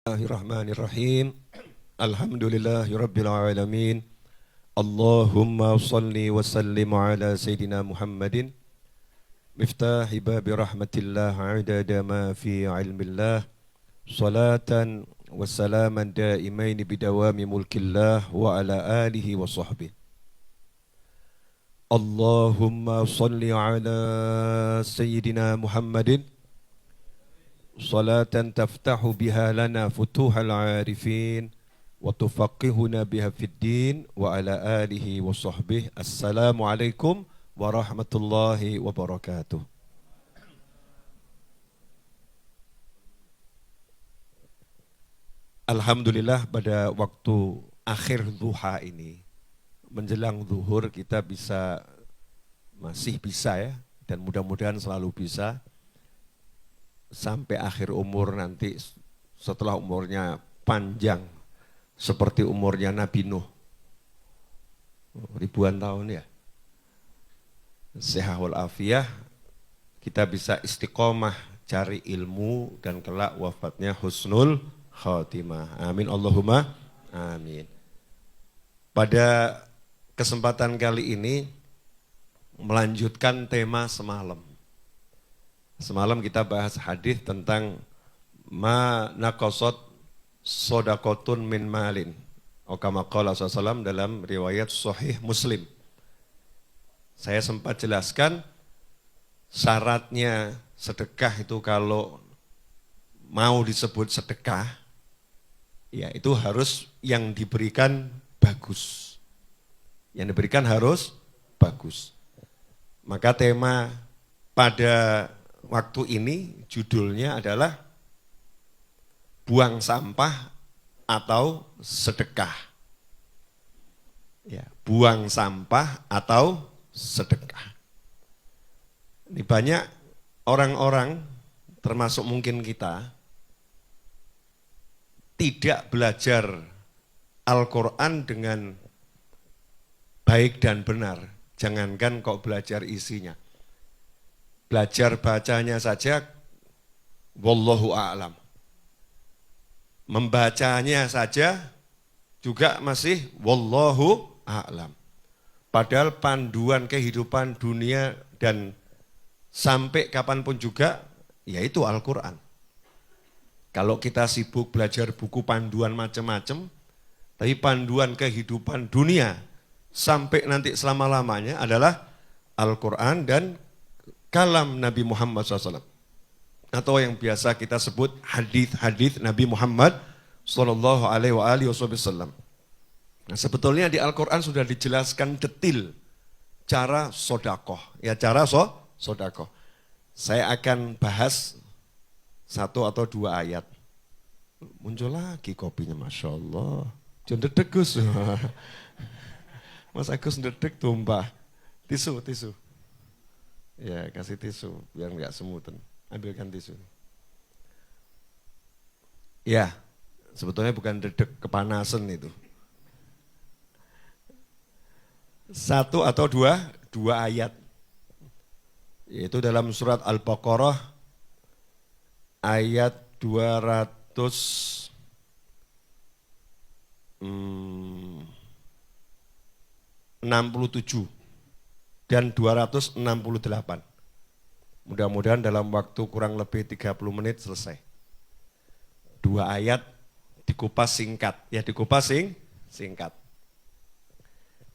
Bismillahirrahmanirrahim. Alhamdulillahirabbil alamin. Allahumma shalli wa sallim ala sayidina Muhammadin miftahi babi rahmatillah adada ma fi ilmillah salatan wa salaman daimain bidawami mulkillah wa ala alihi wa sahbihi. Allahumma shalli ala sayidina Muhammadin salatan taftahu biha lana futuhal arifin wa tufaqihuna biha fid din wa ala alihi wa sahbihi. Assalamualaikum warahmatullahi wabarakatuh. Alhamdulillah pada waktu akhir duha ini menjelang zuhur kita masih bisa ya, dan mudah-mudahan selalu bisa sampai akhir umur nanti, setelah umurnya panjang seperti umurnya Nabi Nuh, ribuan tahun ya, sehat wal afiyah, kita bisa istiqomah cari ilmu dan kelak wafatnya husnul khatimah. Amin Allahumma amin. Pada kesempatan kali ini melanjutkan tema semalam. Semalam kita bahas hadis tentang ma naqasat shadaqatun min malin. Kama qala sallallahu dalam riwayat Sahih Muslim. Saya sempat jelaskan syaratnya sedekah itu kalau mau disebut sedekah, ya itu harus yang diberikan bagus. Yang diberikan harus bagus. Maka tema pada waktu ini judulnya adalah buang sampah atau sedekah. Ya, buang sampah atau sedekah. Ini banyak orang-orang termasuk mungkin kita tidak belajar Al-Quran dengan baik dan benar. Jangankan kok belajar isinya. Belajar bacanya saja, wallahu a'lam. Membacanya saja juga masih wallahu a'lam. Padahal panduan kehidupan dunia dan sampai kapanpun juga, yaitu Al-Quran. Kalau kita sibuk belajar buku panduan macam-macam, tapi panduan kehidupan dunia sampai nanti selama-lamanya adalah Al-Quran dan kalam Nabi Muhammad SAW, atau yang biasa kita sebut hadis-hadis Nabi Muhammad SAW. Nah, sebetulnya di Al-Quran sudah dijelaskan detail cara sodakoh, ya cara sodakoh. Saya akan bahas satu atau dua ayat. Muncul lagi kopinya, Masya Allah. Jangan dedek Gus. Mas Agus dedek tumpah. Tisu. Ya, kasih tisu biar nggak semutan. Ambilkan tisu. Ya, sebetulnya bukan dedek, kepanasan itu. Satu atau dua ayat. Yaitu dalam surat Al-Baqarah ayat 267 dan 268. Mudah-mudahan dalam waktu kurang lebih 30 menit selesai. Dua ayat dikupas singkat. Ya, dikupas singkat.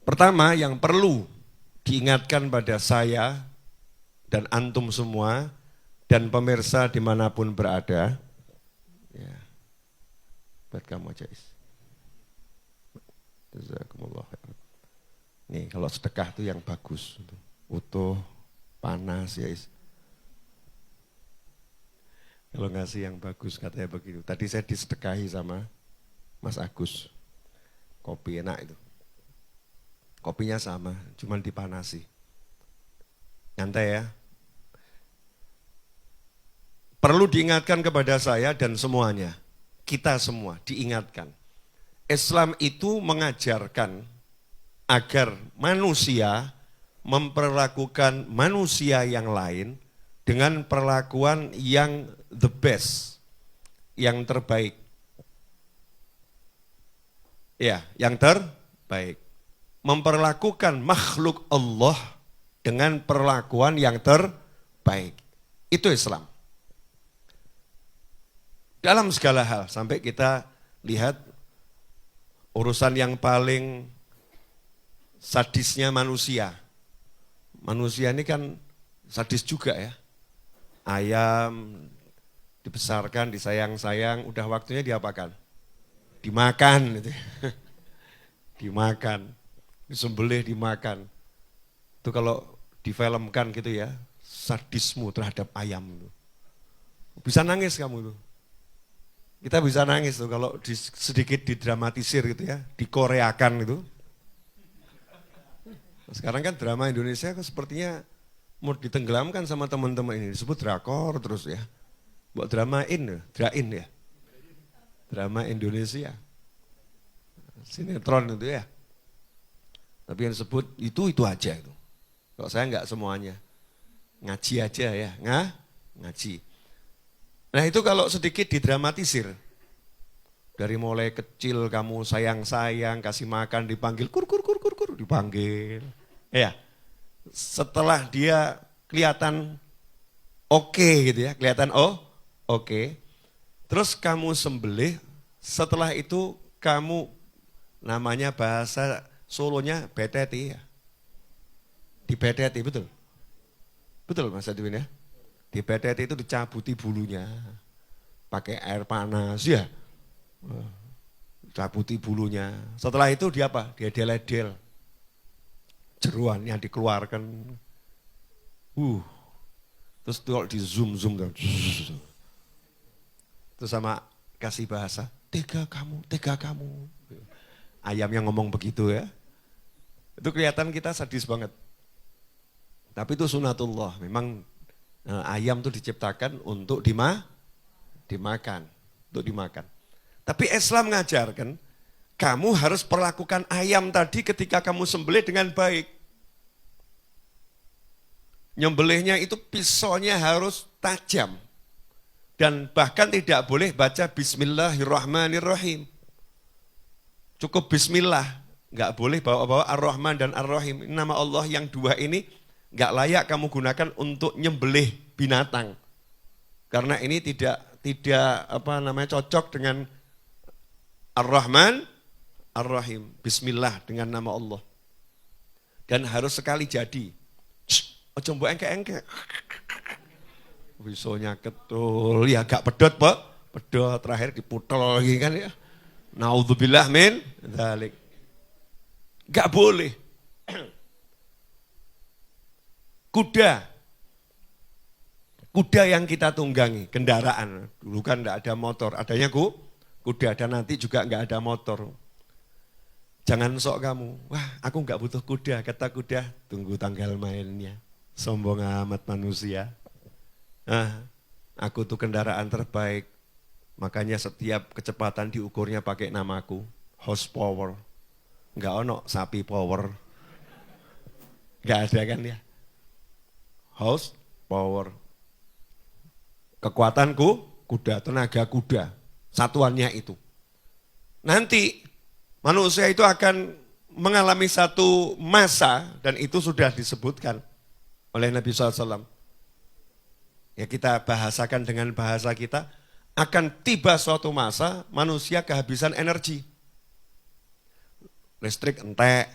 Pertama yang perlu diingatkan pada saya dan antum semua dan pemirsa dimanapun berada. Ya, buat kamu aja, Is. Jazakumullah khairan. Nih, kalau sedekah itu yang bagus, utuh, panas ya, Is. Kalau ngasih yang bagus katanya begitu. Tadi saya disedekahi sama Mas Agus. Kopi enak itu. Kopinya sama, cuman dipanasi. Nyantai ya. Perlu diingatkan kepada saya dan semuanya. Kita semua diingatkan. Islam itu mengajarkan agar manusia memperlakukan manusia yang lain dengan perlakuan yang the best, yang terbaik. Ya, yang terbaik. Memperlakukan makhluk Allah dengan perlakuan yang terbaik. Itu Islam. Dalam segala hal, sampai kita lihat urusan yang paling sadisnya manusia. Manusia ini kan sadis juga ya. Ayam dibesarkan, disayang-sayang, udah waktunya diapakan? Dimakan gitu. Dimakan, disembelih dimakan. Itu kalau difilmkan gitu ya, sadismu terhadap ayam itu. Bisa nangis kamu tuh. Kita bisa nangis tuh kalau sedikit didramatisir gitu ya, dikoreakan gitu. Sekarang kan drama Indonesia sepertinya mau ditenggelamkan sama teman-teman ini, disebut drakor terus ya. Buat dramain, drain ya. Drama Indonesia. Sinetron itu ya. Tapi yang disebut itu aja itu. Kalau saya enggak semuanya. Ngaji aja ya, ngaji. Nah itu kalau sedikit didramatisir. Dari mulai kecil kamu sayang-sayang, kasih makan, dipanggil kur, dipanggil. Ya, setelah dia kelihatan oke gitu ya, kelihatan oke. Terus kamu sembelih, setelah itu kamu namanya bahasa Solonya beteti ya. Dibeteti, betul? Betul Mas Adwin ya? Dibeteti itu dicabuti bulunya, pakai air panas ya. Cabuti bulunya. Setelah itu dia apa? Dia deledel. Jeruannya dikeluarkan. Terus kalau di zoom. Terus sama kasih bahasa, tega kamu. Ayam yang ngomong begitu ya. Itu kelihatan kita sadis banget. Tapi itu sunatullah. Memang ayam itu diciptakan untuk dimakan. Untuk dimakan. Tapi Islam mengajarkan, kamu harus perlakukan ayam tadi ketika kamu sembelih dengan baik. Nyembelihnya itu pisaunya harus tajam. Dan bahkan tidak boleh baca Bismillahirrahmanirrahim. Cukup Bismillah. Enggak boleh bawa-bawa Ar-Rahman dan Ar-Rahim. Nama Allah yang dua ini enggak layak kamu gunakan untuk nyembelih binatang. Karena ini tidak cocok dengan Ar-Rahman, Ar-Rahim. Bismillah dengan nama Allah. Dan harus sekali jadi. Ojo mbok engke-engke. Bisonya ketul, ya gak pedot, Pak. Pedot terakhir diputel lagi kan ya. Naudzubillah min dzalik. Gak boleh. Kuda yang kita tunggangi, kendaraan. Dulu kan enggak ada motor, adanya kuda, dan nanti juga enggak ada motor. Jangan sok kamu, wah aku enggak butuh kuda, kata kuda, tunggu tanggal mainnya. Sombong amat manusia. Aku tuh kendaraan terbaik, makanya setiap kecepatan diukurnya pakai namaku, horsepower. Enggak ono sapi power. Enggak ada kan ya. Horsepower. Kekuatanku, kuda, tenaga kuda, satuannya itu. Nanti manusia itu akan mengalami satu masa, dan itu sudah disebutkan oleh Nabi SAW. Ya kita bahasakan dengan bahasa kita, akan tiba suatu masa manusia kehabisan energi. Listrik entek,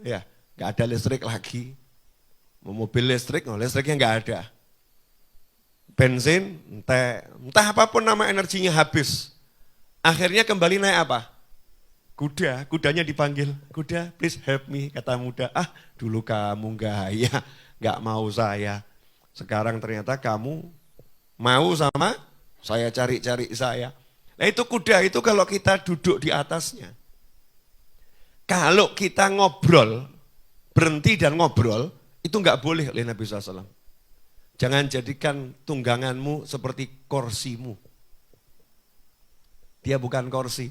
ya nggak ada listrik lagi. Mobil listrik, listriknya nggak ada. Bensin, entah apapun nama energinya habis. Akhirnya kembali naik apa? Kudanya dipanggil, kuda please help me, kata muda. Dulu kamu gaya, gak mau saya. Sekarang ternyata kamu mau sama saya, cari-cari saya. Nah itu kuda itu kalau kita duduk di atasnya. Kalau kita ngobrol, berhenti dan ngobrol, itu gak boleh oleh Nabi SAW. Jangan jadikan tungganganmu seperti kursimu. Dia bukan kursi.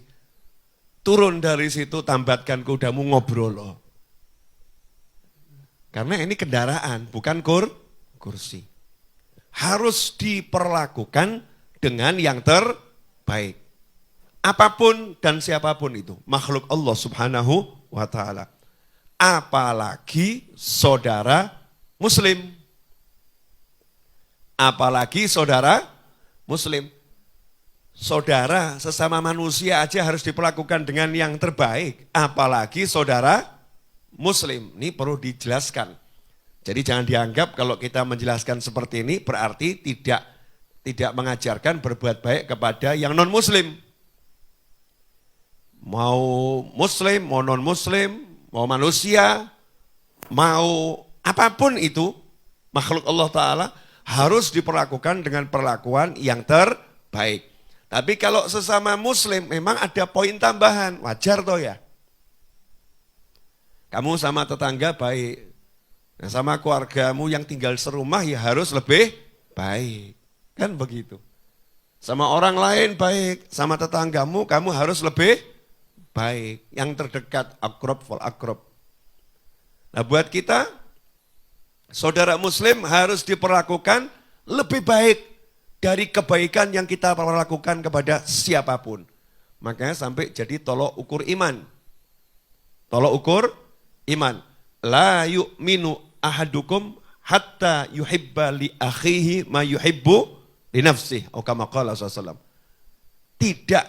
Turun dari situ, tambatkan kudamu, ngobrol loh. Karena ini kendaraan, bukan kursi. Harus diperlakukan dengan yang terbaik. Apapun dan siapapun itu, makhluk Allah Subhanahu wa ta'ala. Apalagi saudara muslim. Apalagi saudara muslim. Saudara sesama manusia aja harus diperlakukan dengan yang terbaik. Apalagi saudara muslim. Ini perlu dijelaskan. Jadi jangan dianggap kalau kita menjelaskan seperti ini berarti tidak mengajarkan berbuat baik kepada yang non muslim. Mau muslim, mau non muslim, mau manusia, mau apapun itu, makhluk Allah Ta'ala harus diperlakukan dengan perlakuan yang terbaik. Tapi kalau sesama muslim memang ada poin tambahan, wajar toh ya. Kamu sama tetangga baik, nah sama keluargamu yang tinggal serumah ya harus lebih baik. Kan begitu. Sama orang lain baik, sama tetanggamu kamu harus lebih baik. Yang terdekat, akrab fal akrab. Nah buat kita, saudara muslim harus diperlakukan lebih baik dari kebaikan yang kita lakukan kepada siapapun. Makanya sampai jadi tolok ukur iman. Tolok ukur iman. La yu'minu ahadukum hatta yuhibba li akhihi ma yuhibbu li nafsih. Atau kama qala sallallahu. Tidak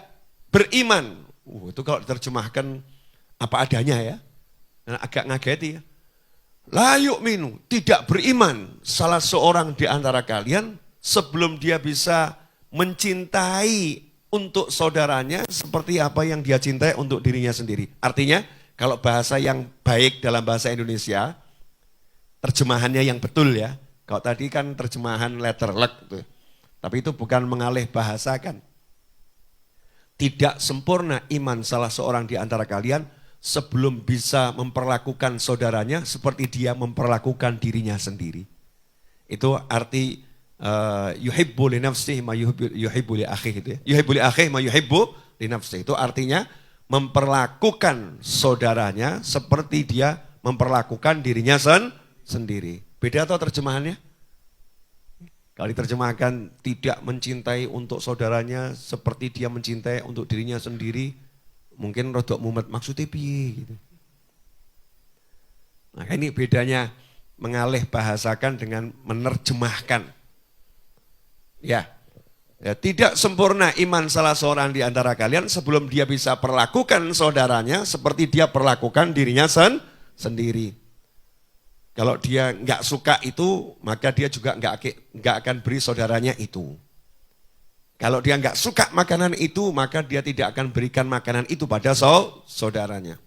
beriman. Itu kalau diterjemahkan apa adanya ya. Agak ngageti ya. La yu'minu, tidak beriman salah seorang di antara kalian sebelum dia bisa mencintai untuk saudaranya seperti apa yang dia cintai untuk dirinya sendiri. Artinya kalau bahasa yang baik dalam bahasa Indonesia, terjemahannya yang betul ya. Kalau tadi kan terjemahan letter luck gitu. Tapi itu bukan mengalih bahasakan. Tidak sempurna iman salah seorang di antara kalian sebelum bisa memperlakukan saudaranya seperti dia memperlakukan dirinya sendiri. Itu arti yuhibbu li nafsihi ma yuhibbu li akhihi itu ya. Yuhibbu li akhihi ma yuhibbu li nafsihi. Itu artinya memperlakukan saudaranya seperti dia memperlakukan dirinya sendiri. Beda atau terjemahannya? Kalau diterjemahkan tidak mencintai untuk saudaranya seperti dia mencintai untuk dirinya sendiri, mungkin rodok mumet maksudnya piye gitu. Nah ini bedanya mengalih bahasakan dengan menerjemahkan. Ya, tidak sempurna iman salah seorang di antara kalian sebelum dia bisa perlakukan saudaranya seperti dia perlakukan dirinya sendiri. Kalau dia nggak suka itu, maka dia juga nggak akan beri saudaranya itu. Kalau dia nggak suka makanan itu, maka dia tidak akan berikan makanan itu pada saudaranya.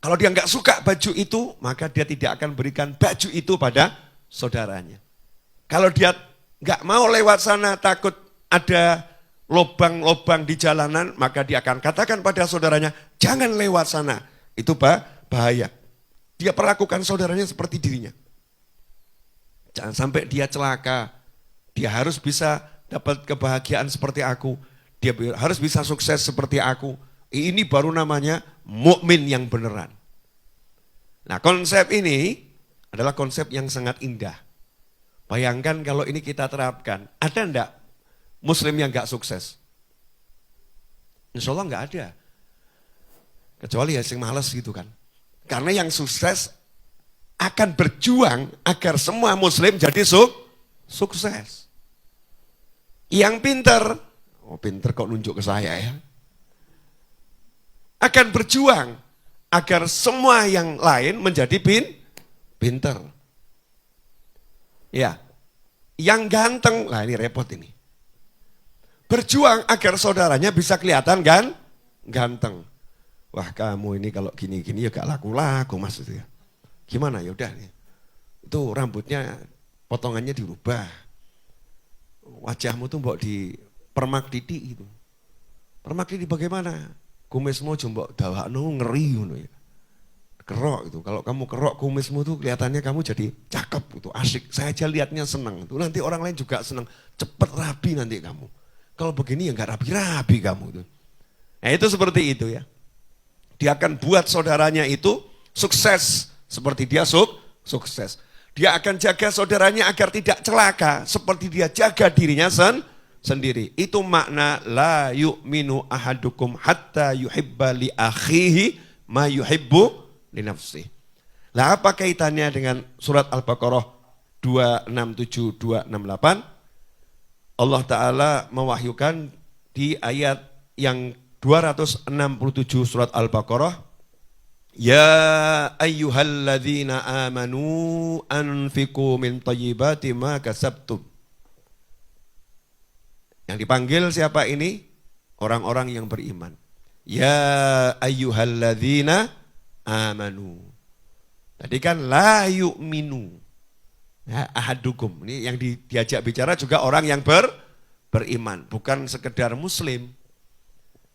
Kalau dia nggak suka baju itu, maka dia tidak akan berikan baju itu pada saudaranya. Kalau dia nggak mau lewat sana, takut ada lobang-lobang di jalanan, maka dia akan katakan pada saudaranya, jangan lewat sana. Itu bahaya. Dia perlakukan saudaranya seperti dirinya. Jangan sampai dia celaka. Dia harus bisa dapat kebahagiaan seperti aku. Dia harus bisa sukses seperti aku. Ini baru namanya mukmin yang beneran. Nah konsep ini adalah konsep yang sangat indah. Bayangkan kalau ini kita terapkan. Ada enggak muslim yang enggak sukses? Insya Allah enggak ada. Kecuali ya yang malas gitu kan. Karena yang sukses akan berjuang agar semua muslim jadi sukses. Yang pinter, pinter kok nunjuk ke saya ya. Akan berjuang agar semua yang lain menjadi pinter. Ya, yang ganteng, lah ini repot ini. Berjuang agar saudaranya bisa kelihatan ganteng. Wah kamu ini kalau gini-gini ya gak laku-laku mas itu ya. Gimana ya udah nih. Itu rambutnya potongannya dirubah. Wajahmu tuh mbok di permak titik gitu. Permak titik bagaimana? Kumismu jombok dawakno ngeri ngono ya. Kerok itu. Kalau kamu kerok kumismu tuh kelihatannya kamu jadi cakep gitu, asik. Saya aja lihatnya senang. Tuh nanti orang lain juga senang. Cepet rapi nanti kamu. Kalau begini ya enggak rapi-rapi kamu tuh. Nah itu seperti itu ya. Dia akan buat saudaranya itu sukses seperti dia sukses. Dia akan jaga saudaranya agar tidak celaka seperti dia jaga dirinya sendiri. Itu makna la yu'minu ahadukum hatta yuhibba li akhihi ma yuhibbu li nafsihi. Lah apa kaitannya dengan surat Al-Baqarah 267 268? Allah Ta'ala mewahyukan di ayat yang 267 surat Al-Baqarah, ya ayyuhalladzina amanu anfiqu min thayyibati ma kasabtum. Yang dipanggil siapa ini? Orang-orang yang beriman. Ya ayyuhalladzina amanu. Tadi kan la yu'minu. Ya, ahadukum. Ini yang diajak bicara juga orang yang beriman. Bukan sekedar muslim.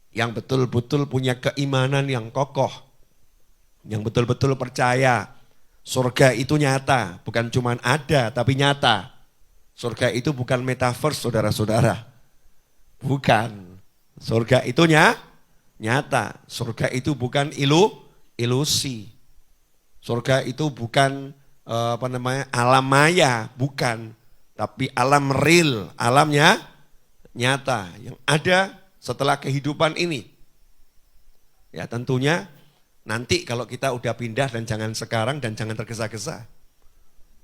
Yang betul-betul punya keimanan yang kokoh. Yang betul-betul percaya. Surga itu nyata. Bukan cuma ada tapi nyata. Surga itu bukan metaverse saudara-saudara. Bukan. Surga itu nyata. Surga itu bukan ilusi. Surga itu bukan alam maya, bukan. Tapi alam real, alamnya nyata. Yang ada setelah kehidupan ini. Ya tentunya nanti kalau kita udah pindah dan jangan sekarang dan jangan tergesa-gesa.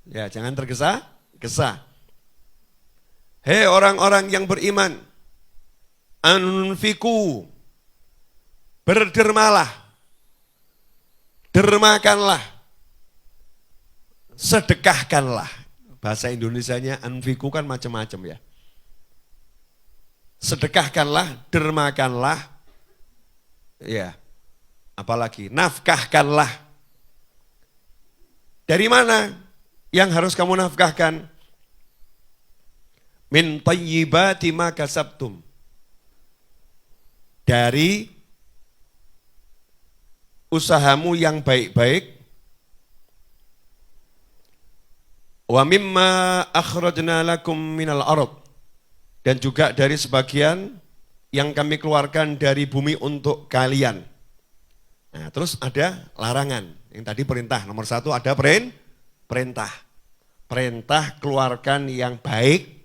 Ya jangan tergesa-gesa. Hei orang-orang yang beriman. Anfiku, berdermalah, dermakanlah, sedekahkanlah. Bahasa Indonesianya anfiku kan macam-macam ya. Sedekahkanlah, dermakanlah, ya, apalagi nafkahkanlah. Dari mana yang harus kamu nafkahkan? Min thayyibati ma kasabtum. Dari usahamu yang baik-baik. Wa mimma akhrajna lakum minal ardh. Dan juga dari sebagian yang kami keluarkan dari bumi untuk kalian. Nah, terus ada larangan. Yang tadi perintah, nomor 1 ada perintah. Perintah keluarkan yang baik.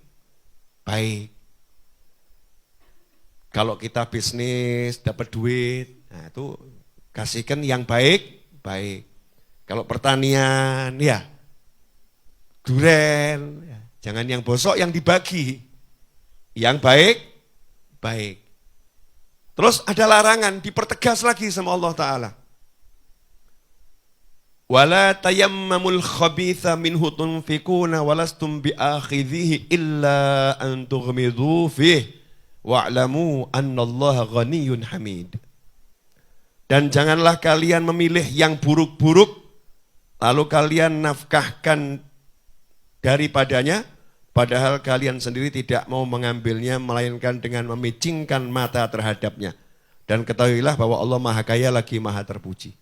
Kalau kita bisnis, dapat duit, nah itu kasihkan yang baik. Kalau pertanian, ya duren, ya. Jangan yang bosok, yang dibagi. Yang baik. Terus ada larangan, dipertegas lagi sama Allah Ta'ala. Wala tayammamul khabitha minhu tunfikuna walastum biakhidhihi illa an tughmidhu fihi. Wa'lamu annallaha ghaniyyun hamid. Dan janganlah kalian memilih yang buruk-buruk, lalu kalian nafkahkan daripadanya, padahal kalian sendiri tidak mau mengambilnya, melainkan dengan memicingkan mata terhadapnya. Dan ketahuilah bahwa Allah Maha Kaya lagi Maha Terpuji.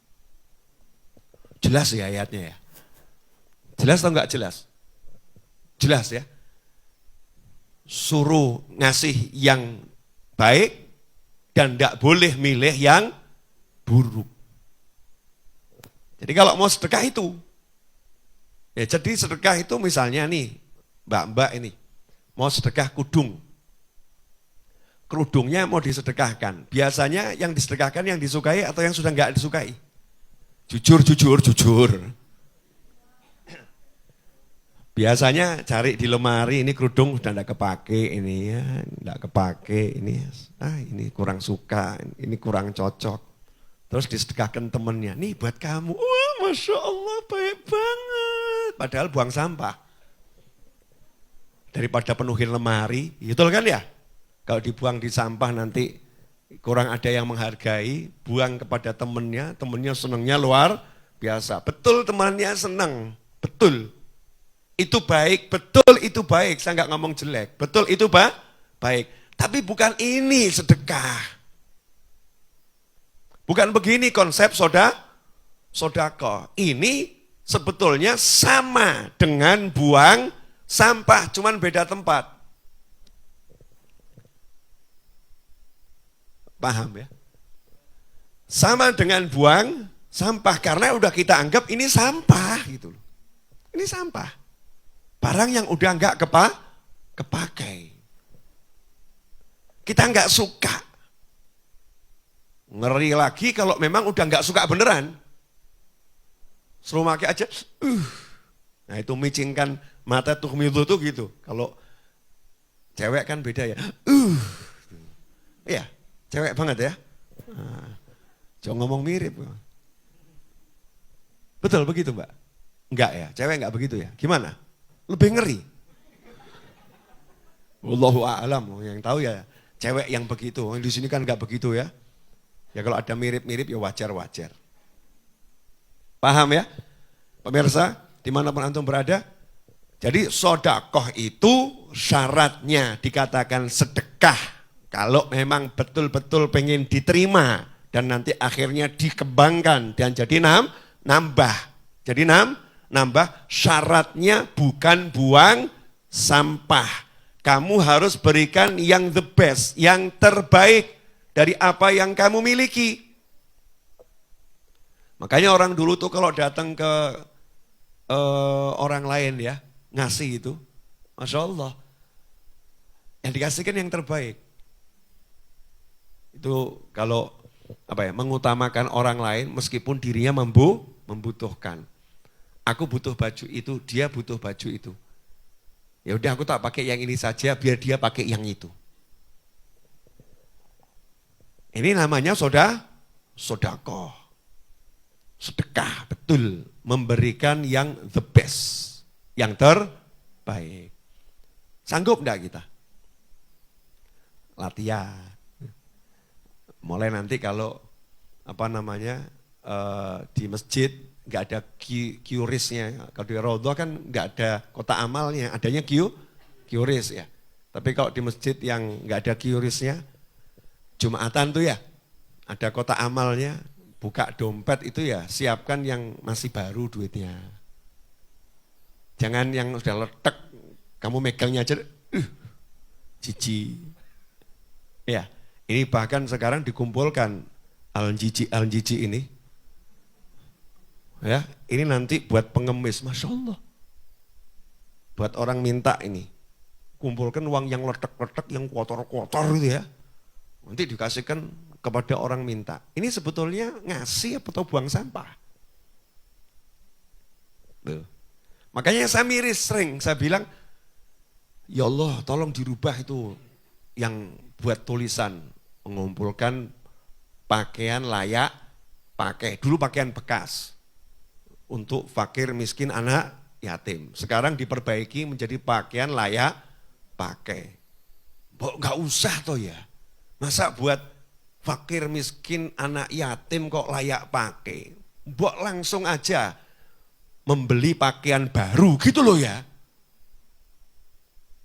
Jelas ya ayatnya ya? Jelas atau enggak jelas? Jelas ya? Suruh ngasih yang baik dan tidak boleh milih yang buruk. Jadi kalau mau sedekah itu, ya jadi sedekah itu misalnya nih, mbak-mbak ini, mau sedekah kerudungnya mau disedekahkan. Biasanya yang disedekahkan yang disukai atau yang sudah enggak disukai? Jujur. Biasanya cari di lemari, ini kerudung sudah tidak kepake, ini ya, tidak kepake, ini kurang suka, ini kurang cocok. Terus disedekahkan temennya, nih buat kamu, wah Masya Allah baik banget. Padahal buang sampah. Daripada penuhin lemari, betul kan ya? Kalau dibuang di sampah nanti kurang ada yang menghargai, buang kepada temennya senangnya luar biasa. Betul temannya senang, betul. Itu baik, betul itu baik, saya enggak ngomong jelek, betul itu baik. Tapi bukan ini sedekah. Bukan begini konsep sodako. Ini sebetulnya sama dengan buang sampah, cuman beda tempat. Paham ya? Sama dengan buang sampah, karena udah kita anggap ini sampah gitu loh. Ini sampah. Barang yang udah enggak kepakai. Kita nggak suka. Ngeri lagi kalau memang udah nggak suka beneran. Suruh pakai aja, Nah itu micingkan mata tuh milu tuh gitu. Kalau cewek kan beda ya. Iya, cewek banget ya. Jangan ngomong mirip. Betul begitu Mbak? Enggak ya, cewek enggak begitu ya. Gimana? Lebih ngeri. Wallahu a'lam, yang tahu ya cewek yang begitu. Di sini kan enggak begitu ya. Ya kalau ada mirip-mirip ya wajar-wajar. Paham ya? Pemirsa, dimanapun antum berada. Jadi sodakoh itu syaratnya dikatakan sedekah. Kalau memang betul-betul pengen diterima. Dan nanti akhirnya dikembangkan dan jadi nambah. Jadi nambah syaratnya bukan buang sampah. Kamu harus berikan yang the best, yang terbaik dari apa yang kamu miliki. Makanya orang dulu tuh kalau datang ke orang lain ya, ngasih itu, Masya Allah, yang dikasihkan yang terbaik. Itu kalau mengutamakan orang lain meskipun dirinya membutuhkan. Aku butuh baju itu, dia butuh baju itu. Ya udah aku tak pakai yang ini saja biar dia pakai yang itu. Ini namanya sodakoh. Sedekah, betul. Memberikan yang the best, yang terbaik. Sanggup enggak kita? Latihan. Mulai nanti kalau di masjid nggak ada QRIS-nya. Kalau di Raudhah kan nggak ada kotak amalnya, adanya QRIS ya. Tapi kalau di masjid yang nggak ada QRIS-nya, Jumatan tuh ya, ada kotak amalnya, buka dompet itu ya, siapkan yang masih baru duitnya. Jangan yang sudah letek, kamu megangnya aja, jijik. Ya. Ini bahkan sekarang dikumpulkan al-jiji ini. Ya, ini nanti buat pengemis, Masya Allah. Buat orang minta ini. Kumpulkan uang yang letek-letek, yang kotor-kotor gitu ya. Nanti dikasihkan kepada orang minta. Ini sebetulnya ngasih atau buang sampah. Tuh. Makanya saya miris sering, saya bilang, ya Allah tolong dirubah itu yang buat tulisan. Mengumpulkan pakaian layak pakai. Dulu pakaian bekas untuk fakir, miskin, anak yatim. Sekarang diperbaiki menjadi pakaian layak pakai. Nggak usah toh ya. Masa buat fakir, miskin, anak yatim kok layak pakai. Mbok langsung aja membeli pakaian baru gitu loh ya.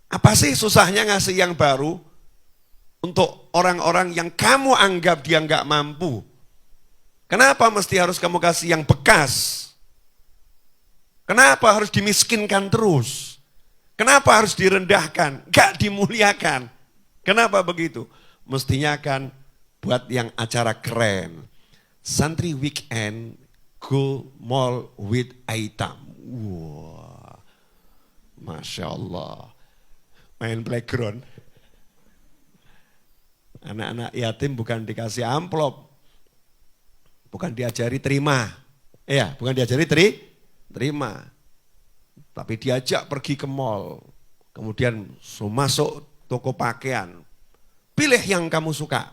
Apa sih susahnya ngasih yang baru? Untuk orang-orang yang kamu anggap dia nggak mampu. Kenapa mesti harus kamu kasih yang bekas? Kenapa harus dimiskinkan terus? Kenapa harus direndahkan? Nggak dimuliakan. Kenapa begitu? Mestinya kan buat yang acara keren. Santri weekend go mall with Aitam. Wah, Masya Allah. Main playground. Anak-anak yatim bukan dikasih amplop, bukan diajari terima, bukan diajari terima, tapi diajak pergi ke mall, kemudian masuk toko pakaian, pilih yang kamu suka.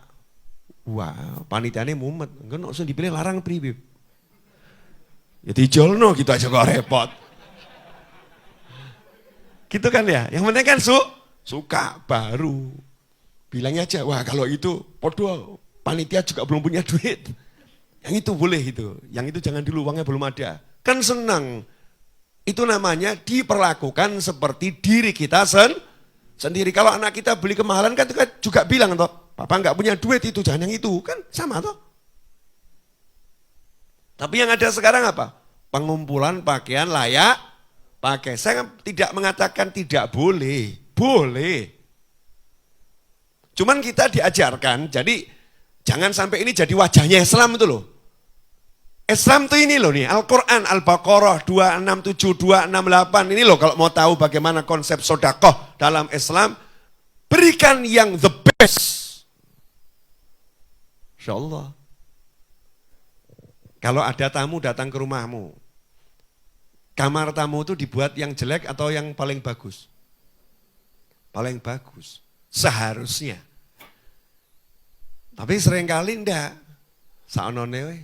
Wah, panitianya mumet, enggak usah dipilih larang pribib. Ya dijolno gitu aja kok repot. Gitu kan ya, yang penting kan suka baru. Bilangnya aja, wah kalau itu podo panitia juga belum punya duit. Yang itu boleh itu, yang itu jangan dulu uangnya belum ada. Kan senang. Itu namanya diperlakukan seperti diri kita sendiri. Kalau anak kita beli kemahalan kan kita juga bilang toh, papa nggak punya duit itu, jangan yang itu. Kan sama toh. Tapi yang ada sekarang apa? Pengumpulan pakaian layak pakai. Saya tidak mengatakan tidak boleh, boleh. Cuman kita diajarkan, jadi jangan sampai ini jadi wajahnya Islam itu loh. Islam tuh ini loh nih, Al-Quran, Al-Baqarah 267, 268, ini loh kalau mau tahu bagaimana konsep sodakoh dalam Islam, berikan yang the best. best. Insya Allah. Kalau ada tamu datang ke rumahmu, kamar tamu itu dibuat yang jelek atau yang paling bagus? Paling bagus, seharusnya. Tapi seringkali enggak. Saonone we.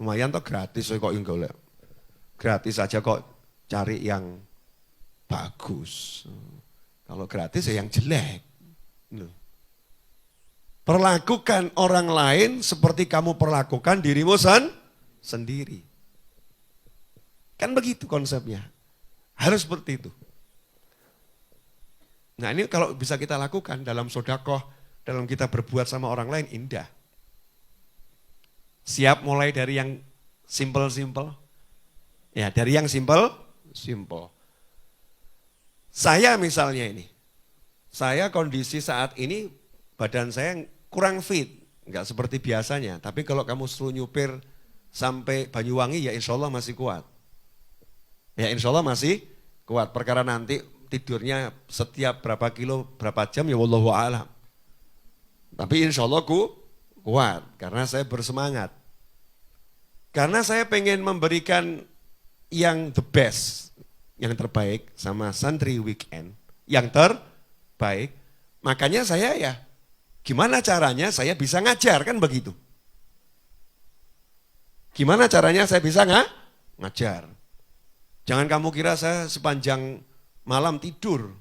Lumayan toh gratis kok yang golek. Gratis aja kok cari yang bagus. Kalau gratis ya yang jelek. Perlakukan orang lain seperti kamu perlakukan dirimu sendiri. Kan begitu konsepnya. Harus seperti itu. Nah ini kalau bisa kita lakukan dalam sodakoh, dalam kita berbuat sama orang lain, indah. Siap mulai dari yang simple-simple? Ya dari yang simple. Saya misalnya ini, saya kondisi saat ini badan saya kurang fit, enggak seperti biasanya. Tapi kalau kamu suruh nyupir sampai Banyuwangi ya insya Allah masih kuat. Ya insya Allah masih kuat. Perkara nanti tidurnya setiap berapa kilo, berapa jam ya wallahu a'lam. Tapi insya Allah kuat karena saya bersemangat. Karena saya pengen memberikan yang the best, yang terbaik sama santri weekend, yang terbaik. Makanya saya ya gimana caranya saya bisa ngajar, kan begitu. Gimana caranya saya bisa ngajar. Jangan kamu kira saya sepanjang malam tidur.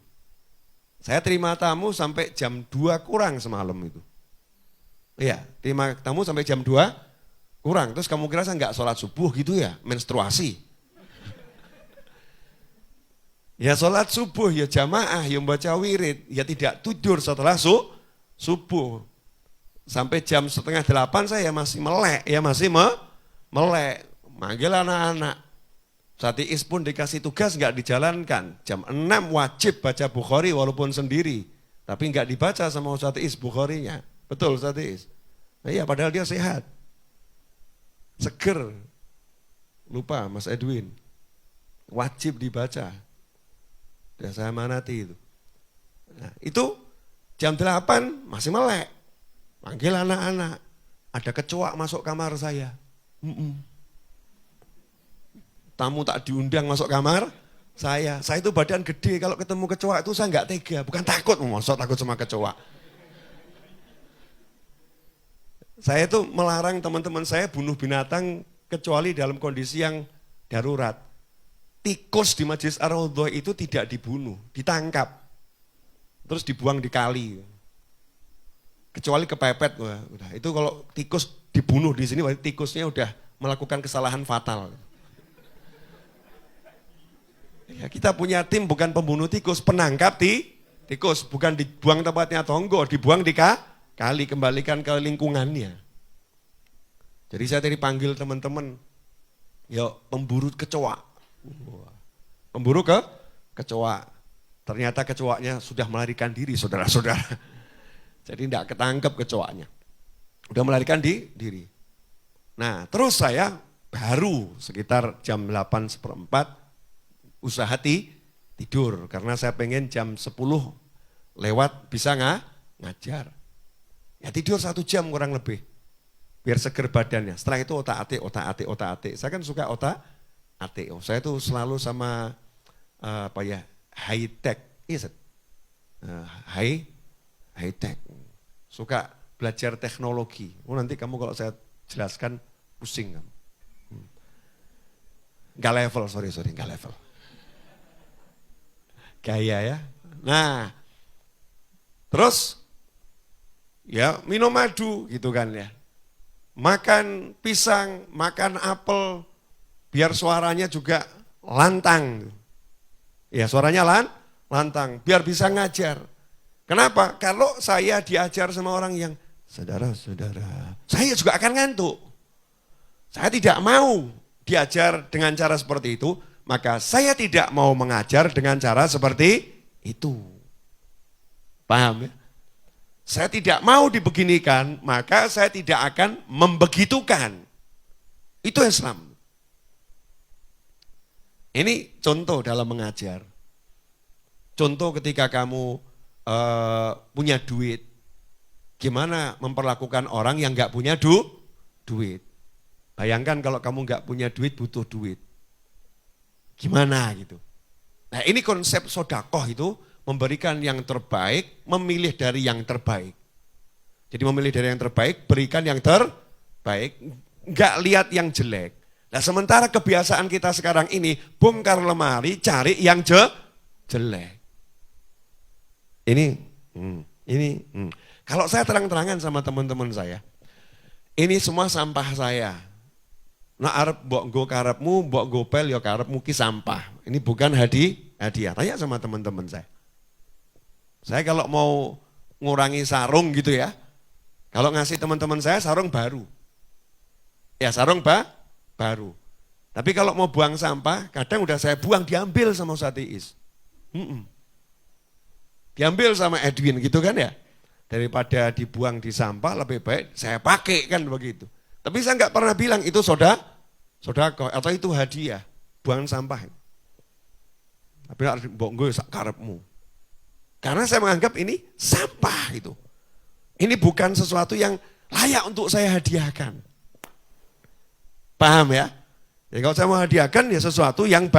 Saya terima tamu sampai jam 2 kurang semalam itu. Iya, terima tamu sampai jam 2 kurang. Terus kamu kira saya enggak sholat subuh gitu ya, menstruasi. Ya sholat subuh, ya jamaah, ya membaca wirid, ya tidak tidur setelah subuh. Sampai jam 7:30 saya masih melek, ya masih melek. Manggil anak-anak. Satiis pun dikasih tugas enggak dijalankan. Jam 6 wajib baca Bukhari walaupun sendiri. Tapi enggak dibaca sama Ustaz Is Bukharinya. Betul Ustaz Is? Nah, iya padahal dia sehat. Seger. Lupa Mas Edwin. Wajib dibaca. Sudah saya manati itu. Nah, itu jam 8 masih melek. Panggil anak-anak. Ada kecoak masuk kamar saya. Tamu tak diundang masuk kamar saya. Saya itu badan gede, kalau ketemu kecoak itu saya enggak tega. Bukan takut, mosok takut sama kecoak. Saya itu melarang teman-teman saya bunuh binatang kecuali dalam kondisi yang darurat. Tikus di Masjid Ar-Raudhah itu tidak dibunuh, ditangkap. Terus dibuang di kali. Kecuali kepepet. Udah. Itu kalau tikus dibunuh di sini, tikusnya udah melakukan kesalahan fatal. Ya, kita punya tim bukan pembunuh tikus, penangkap tikus. Bukan dibuang tempatnya tonggo, dibuang di kali, kembalikan ke lingkungannya. Jadi saya tadi panggil teman-teman, ya pemburu kecoak. Pemburu kecoak. Ternyata kecoaknya sudah melarikan diri, saudara-saudara. Jadi tidak ketangkep kecoaknya. Udah melarikan diri. Nah terus saya baru sekitar jam 8:15 usaha tidur. Karena saya pengen jam 10 lewat bisa ngajar. Ya tidur 1 jam kurang lebih. Biar seger badannya. Setelah itu otak-atik. Saya kan suka otak-atik. Saya tuh selalu sama high tech. Iya, high tech. Suka belajar teknologi. Nanti kamu kalau saya jelaskan pusing kamu. Enggak level, sorry, enggak level. Gaya ya. Nah, terus ya minum madu gitu kan ya. Makan pisang, makan apel, biar suaranya juga lantang. Ya suaranya lantang, biar bisa ngajar. Kenapa? Kalau saya diajar sama orang yang, saudara-saudara, saya juga akan ngantuk. Saya tidak mau diajar dengan cara seperti itu, maka saya tidak mau mengajar dengan cara seperti itu. Paham ya? Saya tidak mau dibeginikan, maka saya tidak akan membegitukan. Itu Islam. Ini contoh dalam mengajar. Contoh ketika kamu punya duit, Gimana memperlakukan orang yang nggak punya duit? Bayangkan kalau kamu nggak punya duit, butuh duit. Gimana gitu? Nah ini konsep sodakoh itu memberikan yang terbaik, memilih dari yang terbaik. Jadi memilih dari yang terbaik, berikan yang terbaik, nggak lihat yang jelek. Nah sementara kebiasaan kita sekarang ini, bongkar lemari, cari yang jelek. Ini. Kalau saya terang-terangan sama teman-teman saya, ini semua sampah saya. Nah arep mbok nggo karepmu, mbok gopel ya karepmu ki sampah. Ini bukan hadiah. Tanya sama teman-teman saya. Saya kalau mau ngurangi sarung gitu ya, kalau ngasih teman-teman saya sarung baru. Ya sarung baru. Tapi kalau mau buang sampah, kadang udah saya buang, diambil sama Ustaz Iis. Diambil sama Edwin gitu kan ya. Daripada dibuang di sampah lebih baik saya pakai kan begitu. Tapi saya nggak pernah bilang itu sodako atau itu hadiah, buang sampah. Tapi mbok nggo sak karepmu. Karena saya menganggap ini sampah itu. Ini bukan sesuatu yang layak untuk saya hadiahkan. Paham ya? Ya kalau saya mau hadiahkan ya sesuatu yang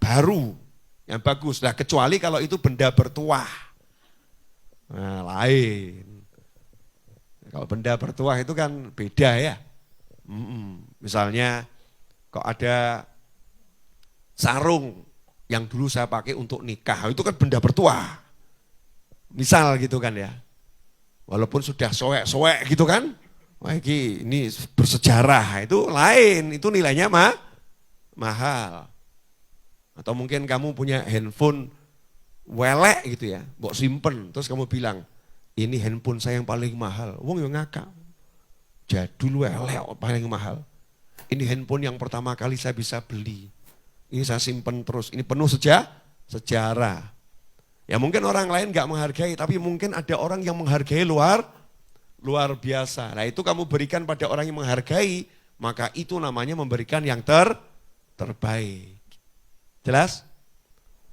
baru, yang bagus. Nah kecuali kalau itu benda bertuah. Nah lain. Kalau benda bertuah itu kan beda ya. Misalnya kok ada sarung yang dulu saya pakai untuk nikah, itu kan benda bertuah. Misal gitu kan ya. Walaupun sudah soek-soek gitu kan. Wah ini bersejarah, itu lain, itu nilainya mahal. Atau mungkin kamu punya handphone welek gitu ya, mbok simpen, terus kamu bilang, ini handphone saya yang paling mahal. Wong yo ngakak. Jadul welek paling mahal. Ini handphone yang pertama kali saya bisa beli. Ini saya simpen terus, ini penuh sejarah. Ya mungkin orang lain gak menghargai, tapi mungkin ada orang yang menghargai luar biasa. Nah itu kamu berikan pada orang yang menghargai, maka itu namanya memberikan yang terbaik. Jelas?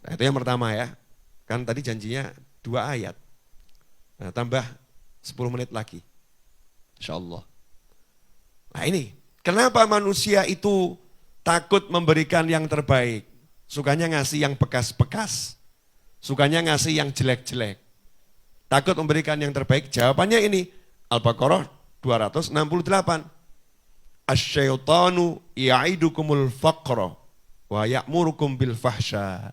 Nah itu yang pertama ya. Kan tadi janjinya 2 ayat. Nah, tambah 10 menit lagi. Insyaallah. Nah ini, kenapa manusia itu takut memberikan yang terbaik? Sukanya ngasih yang bekas-bekas. Sukanya ngasih yang jelek-jelek. Takut memberikan yang terbaik? Jawabannya ini, Al-Baqarah 268. Asyaitanu ya'idukumul faqra wa ya'murukum bil fahsya.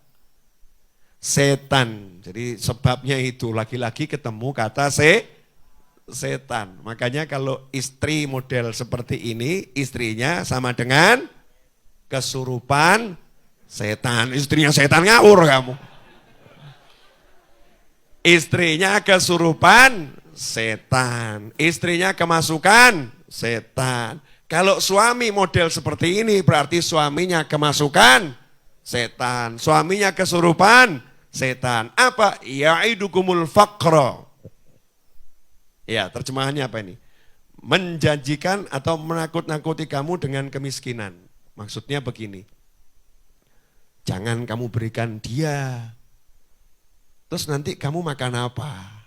Setan, jadi sebabnya itu laki-laki ketemu kata setan. Makanya kalau istri model seperti ini, istrinya sama dengan kesurupan setan. Istrinya setan ngawur kamu. Istrinya kesurupan setan. Istrinya kemasukan setan. Kalau suami model seperti ini berarti suaminya kemasukan setan. Suaminya kesurupan setan. Apa? Ya'idukumul faqra. Ya, terjemahannya apa ini? Menjanjikan atau menakut-nakuti kamu dengan kemiskinan. Maksudnya begini. Jangan kamu berikan dia. Terus nanti kamu makan apa?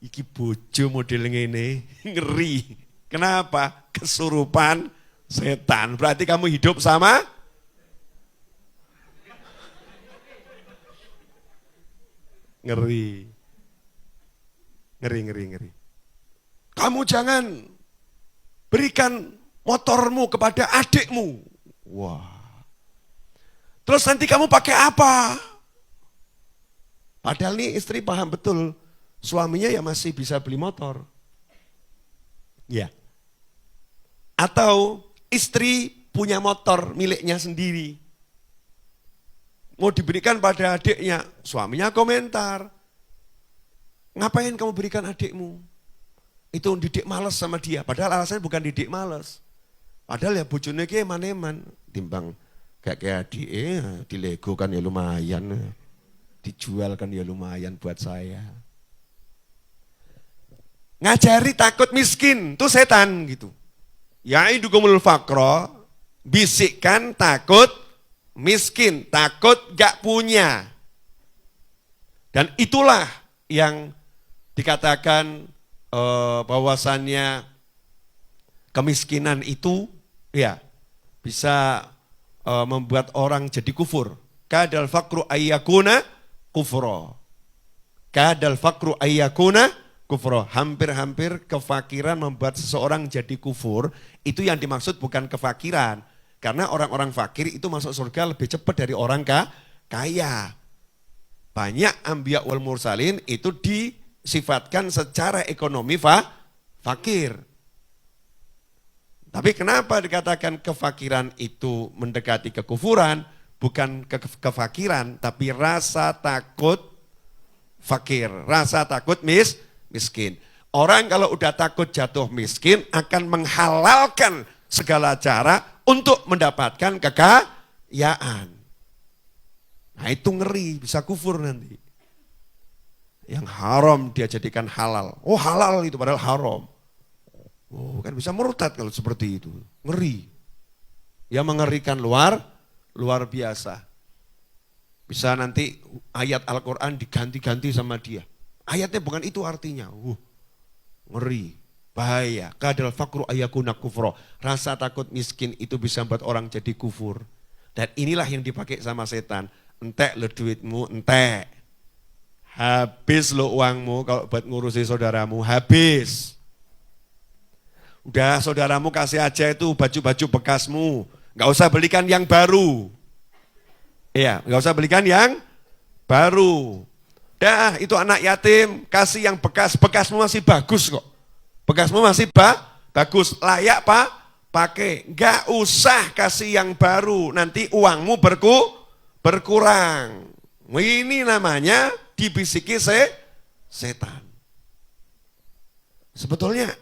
Iki bojo model ngene, ngeri. Kenapa? Kesurupan setan. Berarti kamu hidup sama ngeri. Ngeri. Kamu jangan berikan motormu kepada adikmu. Wah. Terus nanti kamu pakai apa? Padahal nih istri paham betul, suaminya ya masih bisa beli motor. Ya. Atau istri punya motor miliknya sendiri. Mau diberikan pada adiknya, suaminya komentar. Ngapain kamu berikan adikmu? Itu didik males sama dia, padahal alasannya bukan didik males. Padahal ya bojone ki eman-eman, timbang kayak adik, di Lego kan ya lumayan. Dijual kan ya lumayan buat saya. Ngajari takut miskin, itu setan gitu. Ya'idukumul faqra, bisikkan takut miskin, takut gak punya. Dan itulah yang dikatakan bahwasannya kemiskinan itu ya bisa membuat orang jadi kufur. Kadal faqru ayyakuna kufra. Kadal faqru ayyakuna kufra. Hampir-hampir kefakiran membuat seseorang jadi kufur. Itu yang dimaksud bukan kefakiran. Karena orang-orang fakir itu masuk surga lebih cepat dari orang kaya. Banyak anbiya wal mursalin itu disifatkan secara ekonomi fakir. Tapi kenapa dikatakan kefakiran itu mendekati kekufuran? Bukan kefakiran, tapi rasa takut fakir, rasa takut miskin. Orang kalau udah takut jatuh miskin akan menghalalkan segala cara untuk mendapatkan kekayaan. Nah itu ngeri, bisa kufur nanti. Yang haram dia jadikan halal. Oh halal itu padahal haram. Oh kan bisa murtad kalau seperti itu. Ngeri. Ya mengerikan luar biasa. Bisa nanti ayat Al-Quran diganti-ganti sama dia. Ayatnya bukan itu artinya. Ngeri, bahaya. Kadal faqru ayyakuna kufra. Rasa takut miskin itu bisa membuat orang jadi kufur. Dan inilah yang dipakai sama setan. Entek lo duitmu, entek. Habis lo uangmu kalau buat ngurusi saudaramu, habis. Udah saudaramu kasih aja itu baju-baju bekasmu. Gak usah belikan yang baru. Iya, gak usah belikan yang baru. Dah itu anak yatim, kasih yang bekas. Bekasmu masih bagus kok. Bekasmu masih bagus, layak pakai. Gak usah kasih yang baru, nanti uangmu berkurang. Ini namanya dibisiki setan. Sebetulnya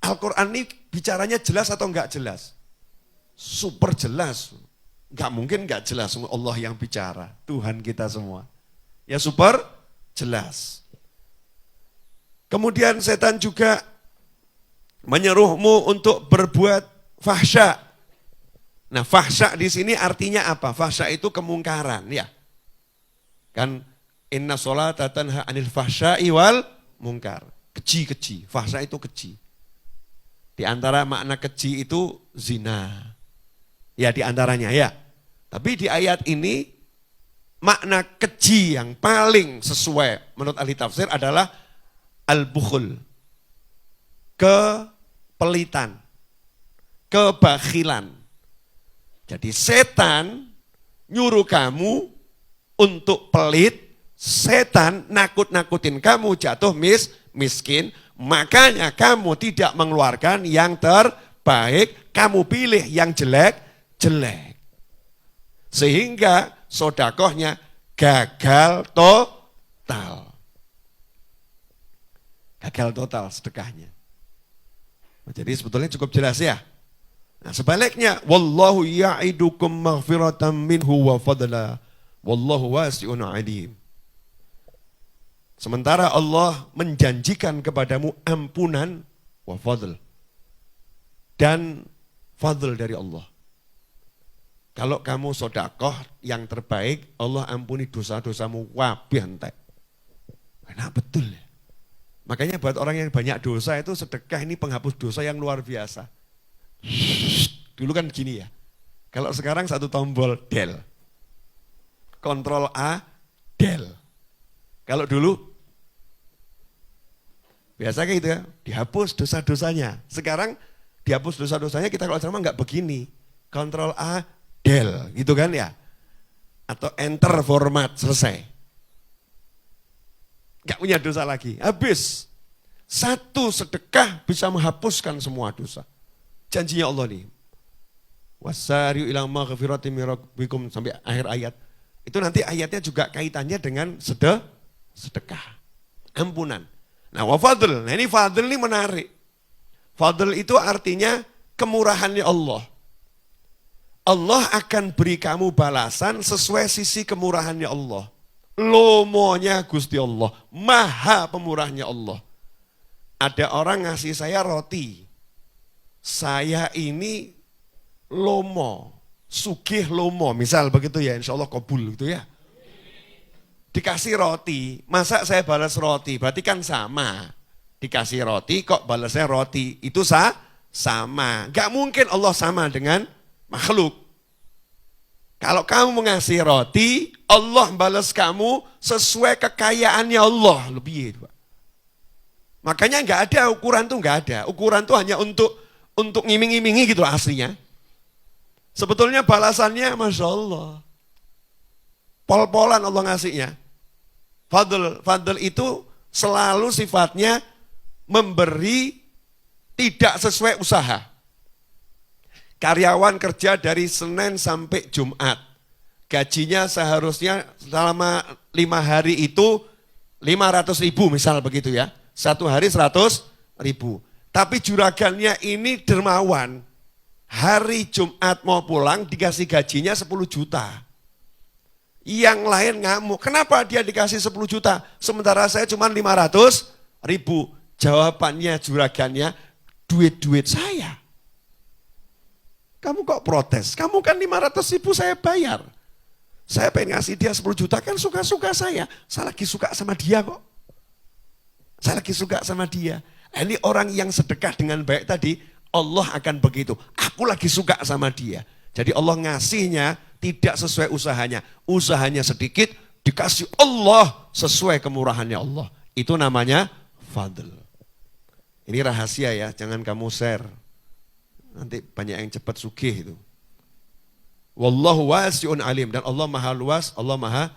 Al-Quran ini bicaranya jelas atau enggak jelas? Super jelas. Enggak mungkin enggak jelas, Allah yang bicara, Tuhan kita semua. Ya super jelas. Kemudian setan juga menyeruhmu untuk berbuat fahsya. Nah, fahsya di sini artinya apa? Fahsya itu kemungkaran, ya. Kan inna sholata tanha anil fahsya'i wal mungkar. Keji-keji, fahsya itu keji. Di antara makna keji itu zina. Ya di antaranya ya. Tapi di ayat ini makna keji yang paling sesuai menurut ahli tafsir adalah al-bukhul. Kepelitan. Kebakhilan. Jadi setan nyuruh kamu untuk pelit, setan nakut-nakutin kamu jatuh miskin, makanya kamu tidak mengeluarkan yang terbaik, kamu pilih yang jelek. Sehingga sodakohnya gagal total. Gagal total sedekahnya. Jadi sebetulnya cukup jelas ya. Nah sebaliknya, wallahu ya'idukum maghfiratan minhu wa fadla, wallahu wasi'un alim. Sementara Allah menjanjikan kepadamu ampunan wa fadl dan fadl dari Allah. Kalau kamu sodakoh yang terbaik, Allah ampuni dosa-dosamu wabih entek. Nah betul ya. Makanya buat orang yang banyak dosa itu sedekah ini penghapus dosa yang luar biasa. Dulu kan gini ya. Kalau sekarang satu tombol del. Kontrol A, del. Kalau dulu biasa kayak gitu ya, dihapus dosa-dosanya. Sekarang dihapus dosa-dosanya kita kalau ceramah enggak begini. Kontrol A, del, gitu kan ya. Atau enter format, selesai. Enggak punya dosa lagi, habis. Satu sedekah bisa menghapuskan semua dosa. Janjinya Allah nih. Wasari'u ila maghfiratin min rabbikum sampai akhir ayat. Itu nanti ayatnya juga kaitannya dengan sedekah. Ampunan. Nah, wa fadl. Nah, ini fadl ini menarik. Fadl itu artinya kemurahannya Allah. Allah akan beri kamu balasan sesuai sisi kemurahannya Allah. Lomonya Gusti Allah, maha pemurahnya Allah. Ada orang ngasih saya roti. Saya ini lomo, sugih lomo, misal begitu ya, insya Allah kabul gitu ya. dikasih roti, masa saya balas roti? Berarti kan sama. Dikasih roti kok balasnya roti, itu sama. Gak mungkin Allah sama dengan makhluk. Kalau kamu mengasih roti, Allah balas kamu sesuai kekayaannya Allah. Lebih itu, Pak. Makanya nggak ada ukuran tuh, nggak ada. Ukuran tuh hanya untuk ngiming-ngimingi gitu aslinya. Sebetulnya balasannya Masya Allah. Pol-polan Allah ngasihnya. Fadl itu selalu sifatnya memberi tidak sesuai usaha. Karyawan kerja dari Senin sampai Jumat. Gajinya seharusnya selama 5 hari itu 500.000 misal begitu ya. 1 hari 100.000. Tapi juragannya ini dermawan. Hari Jumat mau pulang dikasih gajinya 10 juta. Yang lain ngamuk. Kenapa dia dikasih 10 juta? Sementara saya cuma 500.000. Jawabannya juragannya, duit-duit saya. Kamu kok protes? Kamu kan 500.000 saya bayar. Saya pengen ngasih dia 10 juta kan suka-suka saya. Saya lagi suka sama dia kok. Saya lagi suka sama dia. Ini orang yang sedekah dengan baik tadi, Allah akan begitu. Aku lagi suka sama dia. Jadi Allah ngasihnya tidak sesuai usahanya. Usahanya sedikit, dikasih Allah sesuai kemurahannya Allah. Itu namanya fadl. Ini rahasia ya, jangan kamu share. Nanti banyak yang cepat sugih itu. Wallahu wasi'un alim. Dan Allah maha luas, Allah maha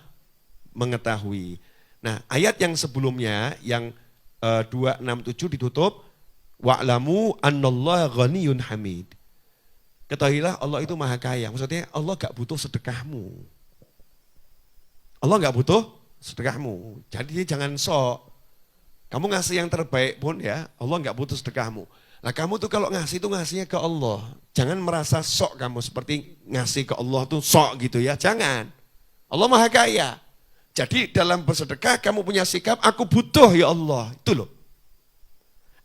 mengetahui. Nah ayat yang sebelumnya, yang 267 ditutup. Wa'lamu annallaha ghaniyun hamid. Ketahuilah Allah itu maha kaya. Maksudnya Allah gak butuh sedekahmu. Allah gak butuh sedekahmu. Jadi jangan sok. Kamu ngasih yang terbaik pun ya, Allah gak butuh sedekahmu. Nah kamu tuh kalau ngasih itu ngasihnya ke Allah. Jangan merasa sok kamu seperti ngasih ke Allah tuh sok gitu ya. Jangan. Allah maha kaya. Jadi dalam bersedekah kamu punya sikap, aku butuh ya Allah. Itu loh.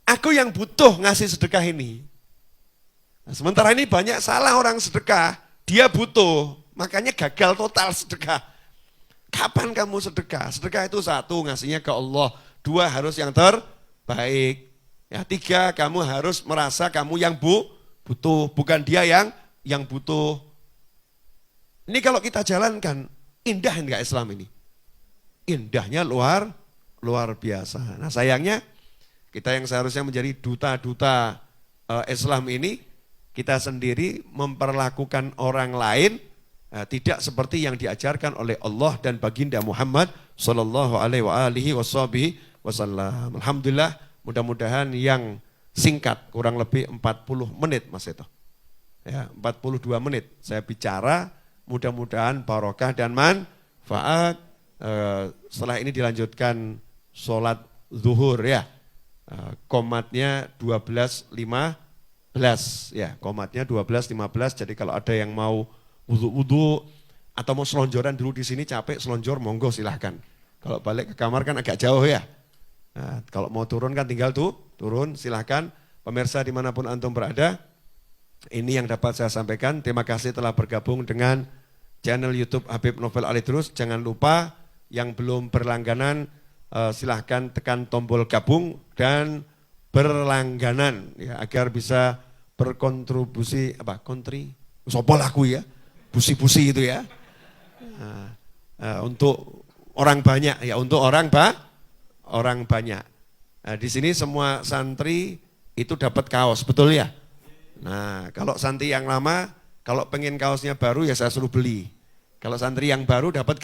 Aku yang butuh ngasih sedekah ini. Nah, sementara ini banyak salah orang sedekah. Dia butuh. Makanya gagal total sedekah. Kapan kamu sedekah? Sedekah itu 1, ngasihnya ke Allah. 2, harus yang terbaik. Ya, 3, kamu harus merasa kamu yang butuh, bukan dia yang butuh. Ini kalau kita jalankan, indah enggak Islam ini? Indahnya luar biasa. Nah sayangnya, kita yang seharusnya menjadi duta-duta Islam ini, kita sendiri memperlakukan orang lain tidak seperti yang diajarkan oleh Allah dan baginda Muhammad sallallahu alaihi wasallam. Alhamdulillah, mudah-mudahan yang singkat kurang lebih 40 menit Mas Eto. Ya, 42 menit saya bicara, mudah-mudahan barokah dan manfaat. Setelah ini dilanjutkan sholat zuhur ya. Komatnya 12.15 ya, komatnya 12.15. Jadi kalau ada yang mau wudu atau mau selonjoran dulu di sini capek selonjor, monggo silahkan. Kalau balik ke kamar kan agak jauh ya. Nah, kalau mau turun kan tinggal turun silahkan. Pemirsa dimanapun antum berada, ini yang dapat saya sampaikan. Terima kasih telah bergabung dengan channel YouTube Habib Novel Alidrus. Jangan lupa yang belum berlangganan, silahkan tekan tombol gabung dan berlangganan ya, agar bisa berkontribusi sopo laku ya, busi-busi itu ya, untuk orang banyak ya, untuk orang banyak. Nah, di sini semua santri itu dapat kaos, betul ya? Nah kalau santri yang lama, kalau pengen kaosnya baru ya saya suruh beli. Kalau santri yang baru dapat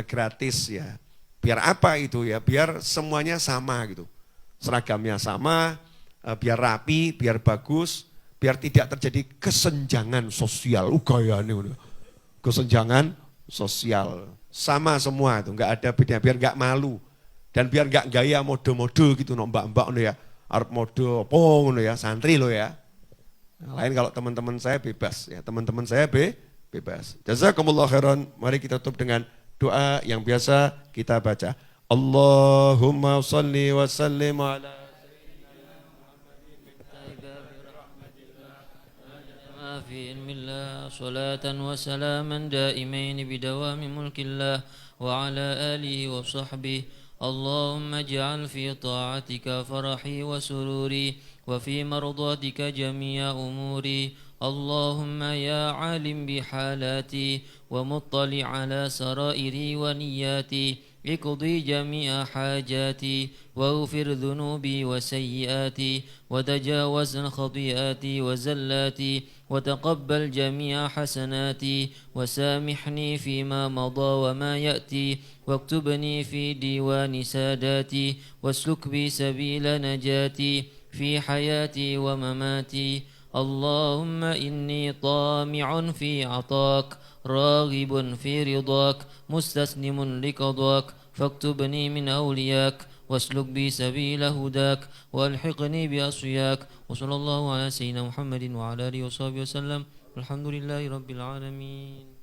gratis ya. Biar apa itu ya, biar semuanya sama gitu. Seragamnya sama, biar rapi, biar bagus, biar tidak terjadi kesenjangan sosial. Kesenjangan sosial. Sama semua itu, enggak ada beda, biar enggak malu. Dan biar enggak gaya mode-mode gitu, mbak-mbak ya. Arep mode apa ngono ya, santri lo ya. Lain kalau teman-teman saya bebas ya, teman-teman saya bebas. Jazakumullah khairan. Mari kita tutup dengan doa yang biasa kita baca. Allahumma salli wa sallim ala sayyidina Muhammadin min ta'iba bi rahmatillah wa fi ilmillah صلاة وسلاما دائمين بدوام ملك الله وعلى آله وصحبه. اللهم اجعل في طاعتك فرحي وسروري وفي مرضاتك جميع أموري. اللهم يا عالم بحالاتي ومطلع على سرائري ونياتي اقضي جميع حاجاتي واغفر ذنوبي وسيئاتي وتجاوز عن خطيئاتي وزلاتي وتقبل جميع حسناتي وسامحني فيما مضى وما يأتي واكتبني في ديوان ساداتي واسلك بي سبيل نجاتي في حياتي ومماتي. اللهم إني طامع في عطاك راغب في رضاك مستسلم لقضاك فاكتبني من أولياك واسلك بي سبيل هداك والحقني بأصفياك. وصلى الله على سيدنا محمد وعلى آله وصحبه وسلم. الحمد لله رب العالمين.